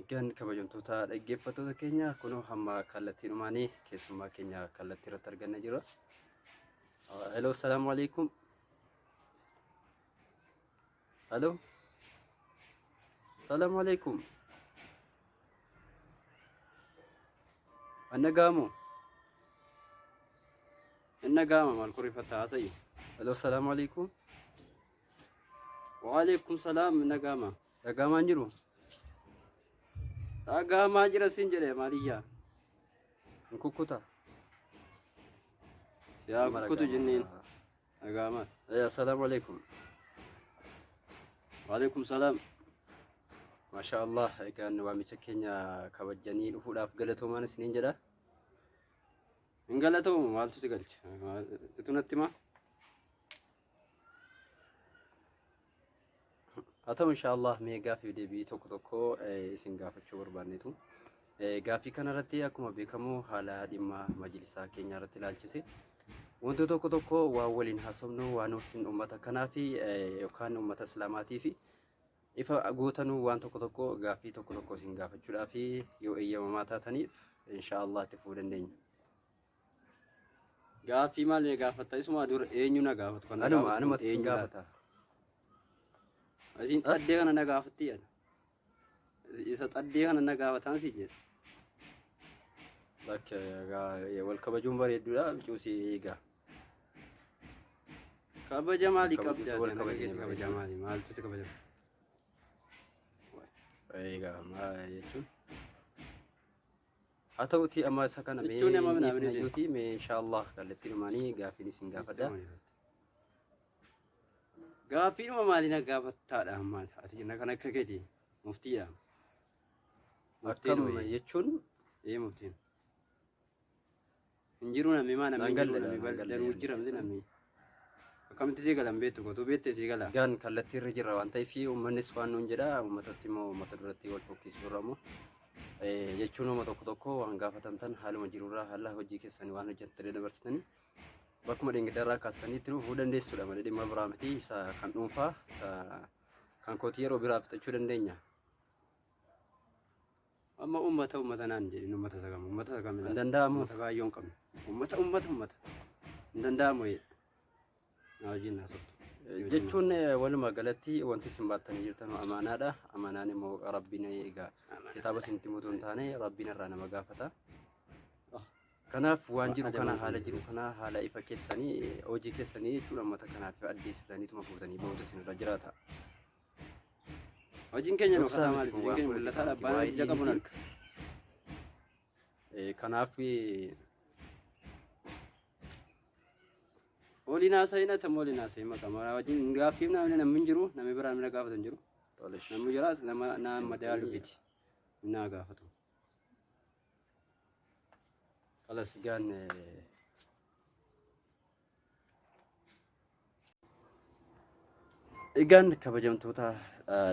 Egaan kabajamtoota dhaggeeffattoota keenya kunoo hamma kallattiin dhumaanii keessummaa keenya kallattii irratti argannee jirra. Hello, assalamu alaikum. Hello, assalamu alaikum. Annagaamu. Annagaama maal kurrifataa haasa'ii. Hello, assalamu alaikum. Wa alaikum salaam annagaama. Dhagaamaan jiru. Dhagaamaa jira siin jedhee maaliyyaa. Nkukkuta. Yaa kukkutu jenniin. Dhagaamaa. Assalamu alaikum. Wa alaikum salaam. Masha Allah, egaan waamicha keenya kabajanii dhufuudhaaf galatoomaan isiniin jedha. Hin galatoomu maaltu si galcha? Situ natti himaa? haa ta'u inshallah mee gaafii deebii tokko tokko isin gaafachuu barbaanneetu. Gaafii kanarratti akkuma beekamu haala dhimma majlisaa keenya irratti ilaalchise wantoota tokko tokko waan waliin haasofnu waan isin uummata kanaa fi yookaan uummata islaamaatii fi ifa gootanuu waan tokko tokko gaafii tokko tokko isin gaafachuudhaaf yoo eeyyamamaa taataniif inshallah itti fufuu dandeenya. Gaafii maal gaafatta? Isuma dur eenyu na gaafatu kan anuma isin gaafata. Asin xaddee kana na gaafatti jedha. Isa xaddee kana na gaafatan si jedha. Bakka wal kabajuun bareedduudha cuusii eegaa. Kabaja maalii qabda? Wal kabaja maalii? Maaltu si kabaja? Eegaa maal jechuun? haa ta'uutii amma isa kana mee inshallah kallattii dhumaanii gaafiin isin gaafadha. Gaafiin maaliin gaafattaadha amma ati kana akka keeti muftiidha. Akkam jechuun muftiin hin jiru namni maa namni bal'anuu jira miti namni akkamitti sii galan beektu gootu beektee sii gala. Gaan kallattii irra jirra waan ta'eef uummannis waan nuun jedha uummatatti immoo uummata duratti wal fokkisuu irra immoo jechuun uummata tokko tokko waan gaafatamtan haaluma jirurraa haala hojii keessanii waan hojjettanii dabarsitanii bakkuma dhingiddarraa kaastanii itti dhufuu dandeessuudha malee dhimma biraa miti isa kan dhuunfaa isa kan kootii yeroo biraa fixachuu dandeenya. Amma uummata naan jedhin uummata sagam hin danda'amu uummata baay'oon qabne uummata hin danda'amu na wajjin naasoftu jechuun walumaa galatti wanti isin baattanii jirtan amaanaadha. Amaanaan immoo rabbiin eegaa kitaaba isinitti mutuu hin taane rabbiin irraa nama gaafata. Kanaaf waan jiru kana haala jiru kana haala ifa keessanii hojii keessanii jechuudha uummata kanaaf addeessitaniituma fuutanii booda isin irra jiraata. Hojiin keenya nuusaa maaliif? Hojiin keenya mul'ataadha. Abbaan ija qabuun arga. Kanaaf oliin haasa'ina tammoo oliin haasa'in maqaa wajjin gaaffiif namni jiru namni biraan mina gaafatu hin jiru. Namni jiraas nama madaalu fiti naa gaafatu. Kalas gaan egaan kabajamtoota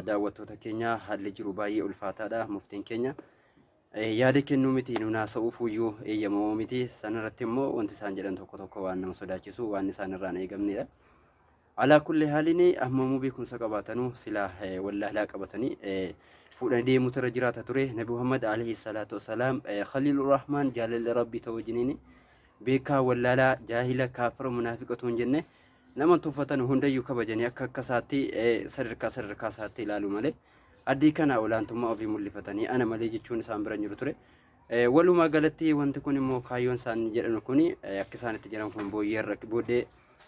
daawwattoota keenya haalli jiru baay'ee ulfaataadha. Muftiin keenya yaada kennuu miti nuun haasa'uuf iyyuu eeyyamamoo miti. Sanarratti immoo wanti isaan jedhan tokko tokko waan nama sodaachisu waan isaan irraan eegamnedha. Alaa kulli haaliin ammamuu beekumsa qabaatanuu silaa wallaalaa qabatanii fuudhanii deemuutu irra jiraata ture. Nabi Muhammad alayhi salaatu wassalaam Khaliilur Rahmaan jaalalli rabbii ta'uu jiniini beekaa wallaalaa jaahila kaafira munaafiqatu hin jenne nama tuffatan hundayyuu kabajanii akka isaatti sadarkaa isaatti ilaalu malee addii kana olaantummaa ofii mul'ifatanii ana malee jechuun isaan bira jiru ture. Walumaa galatti wanti kun immoo kaayyoon isaan jedhan kun akka isaan itti jiran kun booddee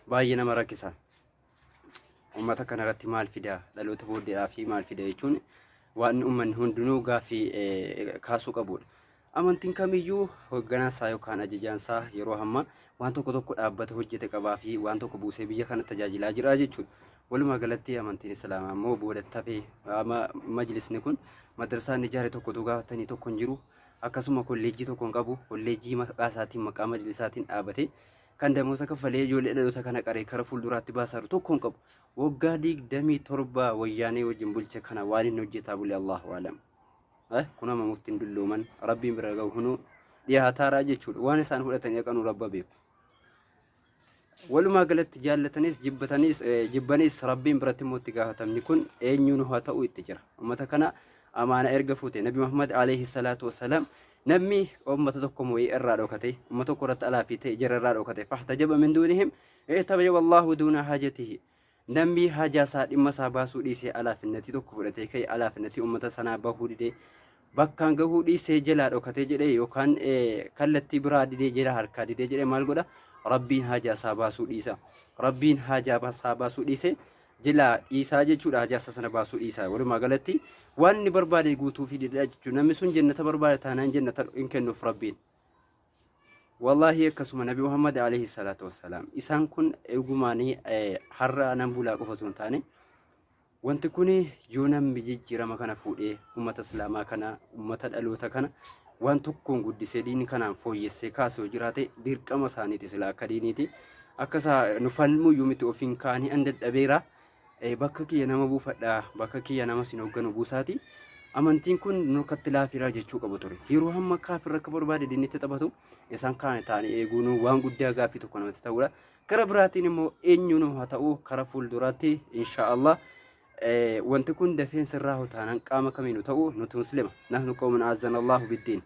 baay'ee nama rakkisa. Uummata kana irratti maal fida dhaloota booddeedhaa fi maal fida jechuun waan uummanni hundinuu gaaffii kaasuu qabudha. Amantiin kamiyyuu hoogganaasaa yookaan ajajaansaa yeroo hamma waan tokko tokko dhaabbata hojjete qabaa fi waan tokko buusee biyya kana tajaajilaa jira jechuudha. Walumaa galatti amantiin islaamaa immoo boodatti hafee majlisni kun madrasaan ijaare tokkotu gaafatanii tokko hin jiru. Akkasuma kolleejjii tokko hin qabu. Kolleejjii maqaa isaatiin maqaa majlisaatiin dhaabatee kan damoosa kaffalee ijoollee dhaloota kana qaree kara fuulduraatti baasaru tokko hin qabu. Waggaa 27 wayyaanee wajjin bulche kana waan inni hojjetaa bule Allahu a'lam. Kun amma muftiin dullooman rabbiin bira gahu hunu dhiyaataaraa jechuudha. Waan isaan fudhatanii aqanuu rabba beeku. Walumaa galatti jaallatanis jibbanis rabbiin biratti immoo itti gaafatamni kun eenyuun haa ta'u itti jira. Uummata kana amaana erga fuute nabi Muhammad alayhi salatu wassalam namni ummata tokko mo'ee irraa dhokate ummata tokko irratti alaafi ta'e jara irraa dhokate fahtajaba min dunihim tabayyaba Allahu duna hajatihi namni haja isaa dhimma isaa baasuu dhiisee alaafinnati tokko fudhatee ka'e alaafinnati ummata sanaa bahuu didee bakkaan gahuu dhiisee jalaa dhokatee jedhee yookaan kallattii biraa didee jala harkaa didee jedhee maal godha rabbiin haja isaa baasuu dhiisa rabbiin haja isaa baasuu dhiisee jala dhiisaa jechuudha haja isaa sana baasuu dhiisa walumaa galatti waan ni barbaade guutuu fi didee jechuudha namni sun jannata barbaade taanaan jannata hin kennuuf rabbiin wallahi akkasuma nabi Muhammad alayhi salatu wassalam isaan kun eegumaanii har'a nan bulaa qofatu hin taane wanti kun yoo namni jijjiirama kana fuudhee ummata islaamaa kana ummata dhaloota kana waan tokkoon guddisee diin kanaan fooyyessee kaasee jiraate dirqama isaaniiti sila akka diiniiti akkasa nu falmuu yuumiti ofiin kaanii an dadhabeera bakka kiyya nama buufadha bakka kiyya nama sin hoogganu buusaati amantiin kun nu katti laafiraa jechuu qabu ture yeroo hamma kaafirra akka barbaade diinitti taphatu isaan kaan taanii eeguun waan guddaa gaaffii tokko namatti ta'uudha kara biraatiin immoo eenyuun haa ta'u kara fuulduraatti insha Allah wanti kun defeensa irraa hotaanan qaama kamiinu ta'u nuti muslima nahnu qawmun azana Allahu biddiin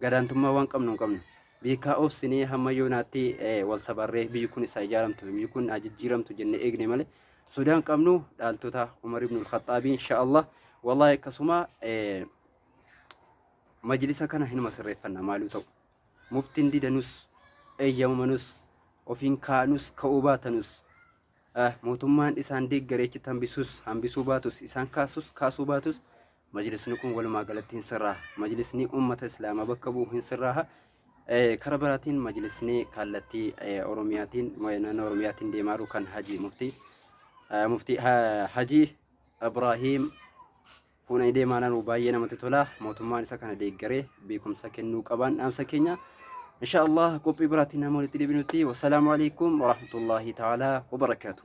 gadaantummaa waan qabnu qabnu beekaa obsinee hamma yoonaatti wal sabarree biyyi kun isa ijaaramtu biyyi kun ajijjiiramtu jennee eegne malee sodaan qabnu dhaaltota Umar ibn al-Khattaab insha Allah wallahi akkasuma majlisa kana hin masirreeffanna maaluu ta'u muftiin didanus eeyyamamanus ofiin kaanus ka'uu baatanus mootummaan isaan deeggareechi hambisuu baatus isaan kaasuu baatus majlisni kun walumaa galatti hin sirraa majlisni ummata islaamaa bakka bu'u hin sirraa kara biraatiin majlisni kallattii oromiyaatiin naannoo oromiyaatiin deemaaru kan haji muftii haji Ibrahim fuuna deemaanaan baay'ee namatti tola mootummaan isa kana deeggaree beekumsa kennuu qaban dhaamsa keenya إن شاء الله قبي براتنا مولد لبنوتي والسلام عليكم ورحمة الله تعالى وبركاته